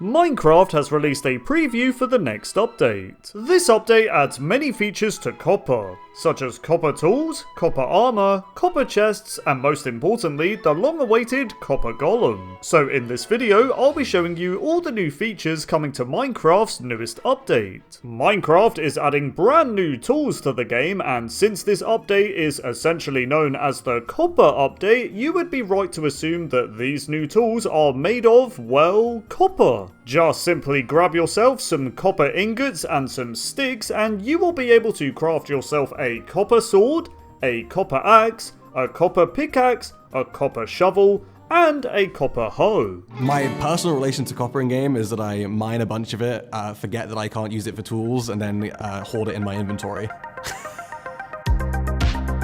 Minecraft has released a preview for the next update. This update adds many features to copper, such as copper tools, copper armor, copper chests, and most importantly, the long-awaited copper golem. So in this video, I'll be showing you all the new features coming to Minecraft's newest update. Minecraft is adding brand new tools to the game, and since this update is essentially known as the copper update, you would be right to assume that these new tools are made of, well, copper. Just simply grab yourself some copper ingots and some sticks and you will be able to craft yourself a copper sword, a copper axe, a copper pickaxe, a copper shovel, and a copper hoe. My personal relation to copper in game is that I mine a bunch of it, forget that I can't use it for tools, and then hoard it in my inventory.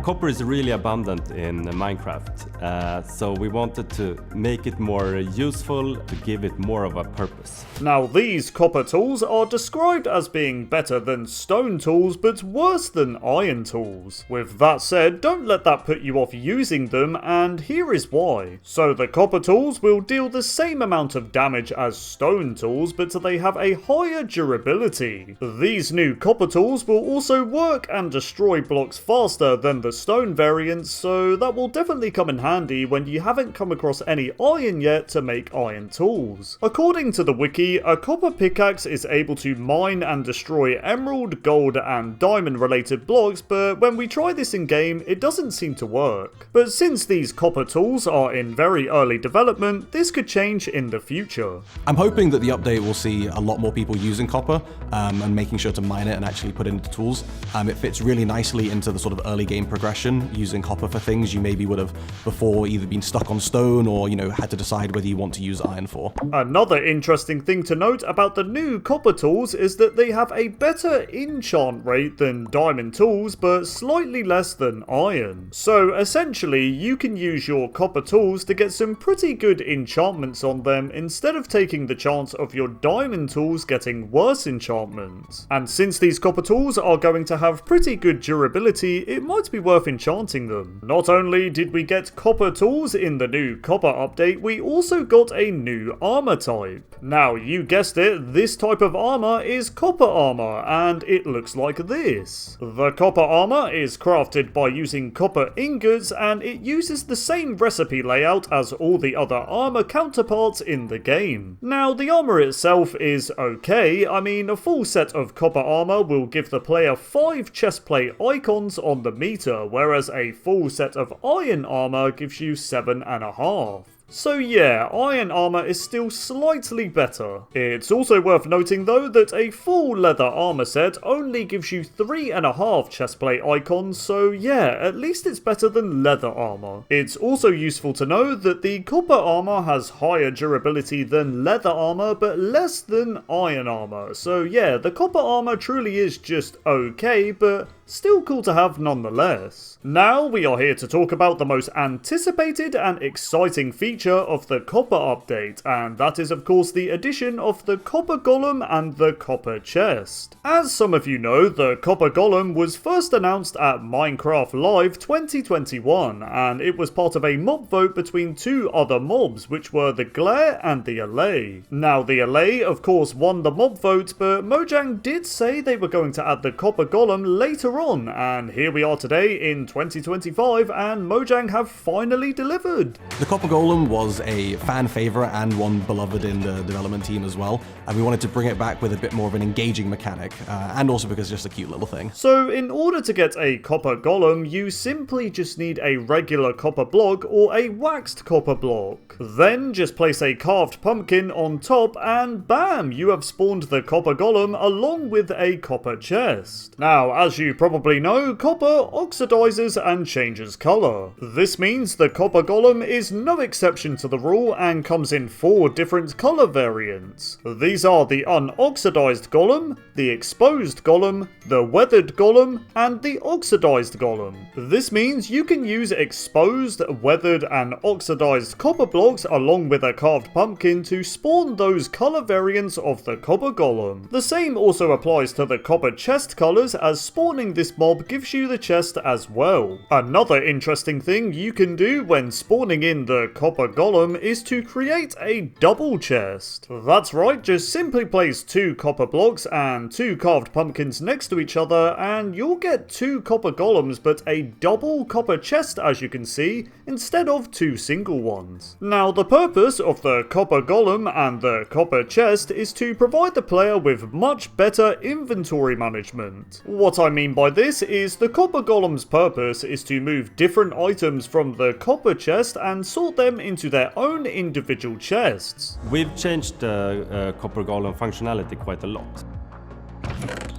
Copper is really abundant in Minecraft, so we wanted to make it more useful, to give it more of a purpose. Now these copper tools are described as being better than stone tools but worse than iron tools. With that said, don't let that put you off using them, and here is why. So the copper tools will deal the same amount of damage as stone tools, but they have a higher durability. These new copper tools will also work and destroy blocks faster than the stone variants, so that will definitely come in handy when you haven't come across any iron yet to make iron tools. According to the wiki, a copper pickaxe is able to mine and destroy emerald, gold, and diamond related blocks, but when we try this in game, it doesn't seem to work. But since these copper tools are in very early development, this could change in the future. I'm hoping that the update will see a lot more people using copper and making sure to mine it and actually put it into tools. It fits really nicely into the sort of early game progression, using copper for things you maybe would have before either been stuck on stone or, had to decide whether you want to use iron for. Another interesting thing to note about the new copper tools is that they have a better enchant rate than diamond tools, but slightly less than iron. So essentially, you can use your copper tools to get some pretty good enchantments on them instead of taking the chance of your diamond tools getting worse enchantments. And since these copper tools are going to have pretty good durability, it might be worth enchanting them. Not only did we get copper tools in the new copper update, we also got a new armor type. Now, you guessed it, this type of armor is copper armor, and it looks like this. The copper armor is crafted by using copper ingots, and it uses the same recipe layout as all the other armor counterparts in the game. Now, the armor itself is okay. I mean, a full set of copper armor will give the player 5 chestplate icons on the meter, whereas a full set of iron armor gives you 7.5. So yeah, iron armor is still slightly better. It's also worth noting though that a full leather armor set only gives you 3.5 chestplate icons, so yeah, at least it's better than leather armor. It's also useful to know that the copper armor has higher durability than leather armor but less than iron armor, so yeah, the copper armor truly is just okay, but still cool to have nonetheless. Now we are here to talk about the most anticipated and exciting feature of the copper update, and that is of course the addition of the copper golem and the copper chest. As some of you know, the copper golem was first announced at Minecraft Live 2021, and it was part of a mob vote between two other mobs, which were the Glare and the Allay. Now the Allay of course won the mob vote, but Mojang did say they were going to add the copper golem later on, and here we are today in 2025 and Mojang have finally delivered. The copper golem was a fan favorite and one beloved in the development team as well, and we wanted to bring it back with a bit more of an engaging mechanic, and also because it's just a cute little thing. So in order to get a copper golem, you simply just need a regular copper block or a waxed copper block. Then just place a carved pumpkin on top and bam, you have spawned the copper golem along with a copper chest. Now, as you probably know, copper oxidizes and changes color. This means the copper golem is no exception to the rule and comes in 4 different color variants. These are the unoxidized golem, the exposed golem, the weathered golem, and the oxidized golem. This means you can use exposed, weathered, and oxidized copper blocks along with a carved pumpkin to spawn those color variants of the copper golem. The same also applies to the copper chest colors, as spawning this mob gives you the chest as well. Another interesting thing you can do when spawning in the copper copper golem is to create a double chest. That's right, just simply place 2 copper blocks and 2 carved pumpkins next to each other and you'll get 2 copper golems but a double copper chest, as you can see, instead of 2 single ones. Now the purpose of the copper golem and the copper chest is to provide the player with much better inventory management. What I mean by this is the copper golem's purpose is to move different items from the copper chest and sort them into their own individual chests. We've changed the copper golem functionality quite a lot.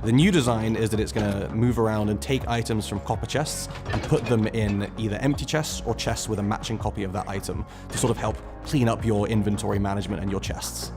The new design is that it's going to move around and take items from copper chests and put them in either empty chests or chests with a matching copy of that item to sort of help clean up your inventory management and your chests.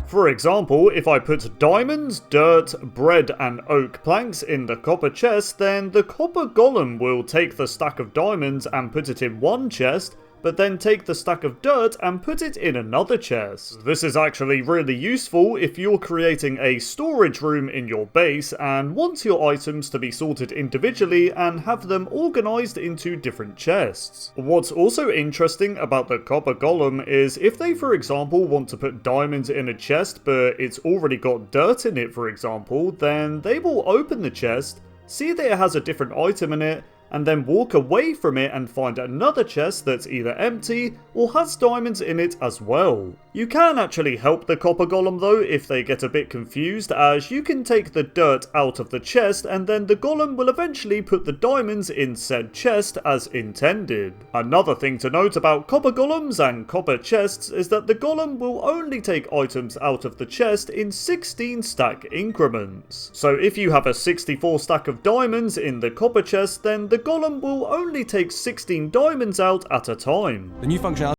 For example, if I put diamonds, dirt, bread and oak planks in the copper chest, then the copper golem will take the stack of diamonds and put it in one chest, but then take the stack of dirt and put it in another chest. This is actually really useful if you're creating a storage room in your base and want your items to be sorted individually and have them organized into different chests. What's also interesting about the copper golem is if they, for example, want to put diamonds in a chest but it's already got dirt in it, for example, then they will open the chest, see that it has a different item in it, and then walk away from it and find another chest that's either empty or has diamonds in it as well. You can actually help the copper golem though if they get a bit confused, as you can take the dirt out of the chest and then the golem will eventually put the diamonds in said chest as intended. Another thing to note about copper golems and copper chests is that the golem will only take items out of the chest in 16 stack increments. So if you have a 64 stack of diamonds in the copper chest, then the golem will only take 16 diamonds out at a time. The new functionality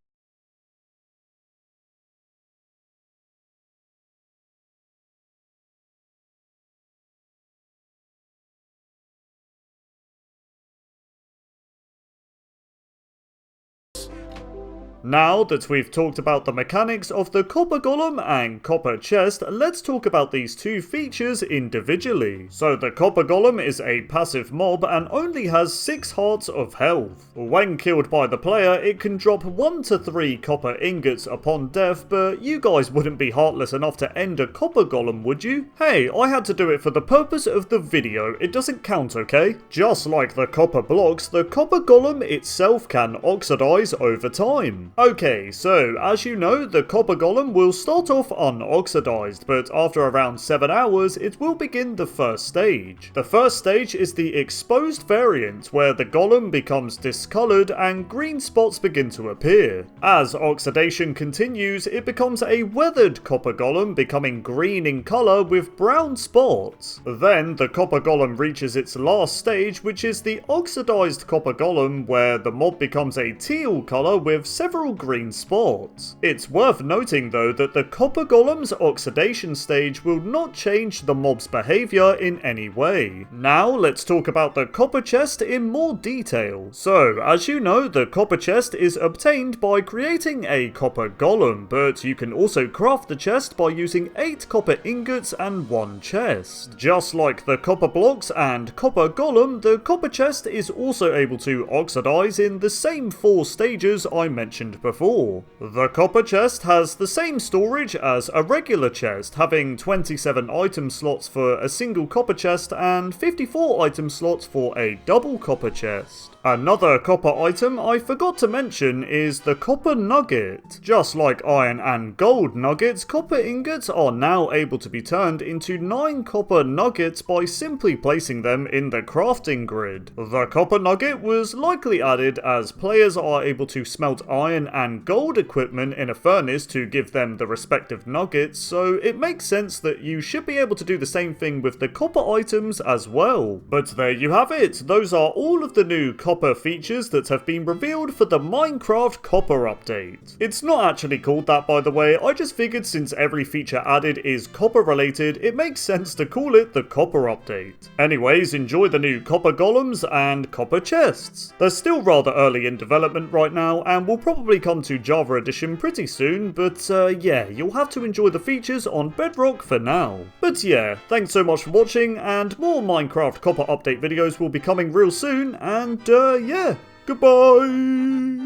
Now that we've talked about the mechanics of the copper golem and copper chest, let's talk about these two features individually. So the copper golem is a passive mob and only has 6 hearts of health. When killed by the player, it can drop 1 to 3 copper ingots upon death, but you guys wouldn't be heartless enough to end a copper golem, would you? Hey, I had to do it for the purpose of the video, it doesn't count, okay? Just like the copper blocks, the copper golem itself can oxidize over time. Okay, so as you know, the copper golem will start off unoxidized, but after around 7 hours, it will begin the first stage. The first stage is the exposed variant, where the golem becomes discolored and green spots begin to appear. As oxidation continues, it becomes a weathered copper golem, becoming green in color with brown spots. Then the copper golem reaches its last stage, which is the oxidized copper golem, where the mob becomes a teal color with several green spots. It's worth noting though that the copper golem's oxidation stage will not change the mob's behavior in any way. Now let's talk about the copper chest in more detail. So as you know, the copper chest is obtained by creating a copper golem, but you can also craft the chest by using 8 copper ingots and 1 chest. Just like the copper blocks and copper golem, the copper chest is also able to oxidize in the same 4 stages I mentioned before. The copper chest has the same storage as a regular chest, having 27 item slots for a single copper chest and 54 item slots for a double copper chest. Another copper item I forgot to mention is the copper nugget. Just like iron and gold nuggets, copper ingots are now able to be turned into 9 copper nuggets by simply placing them in the crafting grid. The copper nugget was likely added as players are able to smelt iron and gold equipment in a furnace to give them the respective nuggets, so it makes sense that you should be able to do the same thing with the copper items as well. But there you have it, those are all of the new copper features that have been revealed for the Minecraft Copper update. It's not actually called that, by the way, I just figured since every feature added is copper related, it makes sense to call it the Copper update. Anyways, enjoy the new copper golems and copper chests. They're still rather early in development right now and will probably come to Java Edition pretty soon, but yeah, you'll have to enjoy the features on Bedrock for now. But yeah, thanks so much for watching, and more Minecraft Copper update videos will be coming real soon, and yeah, goodbye!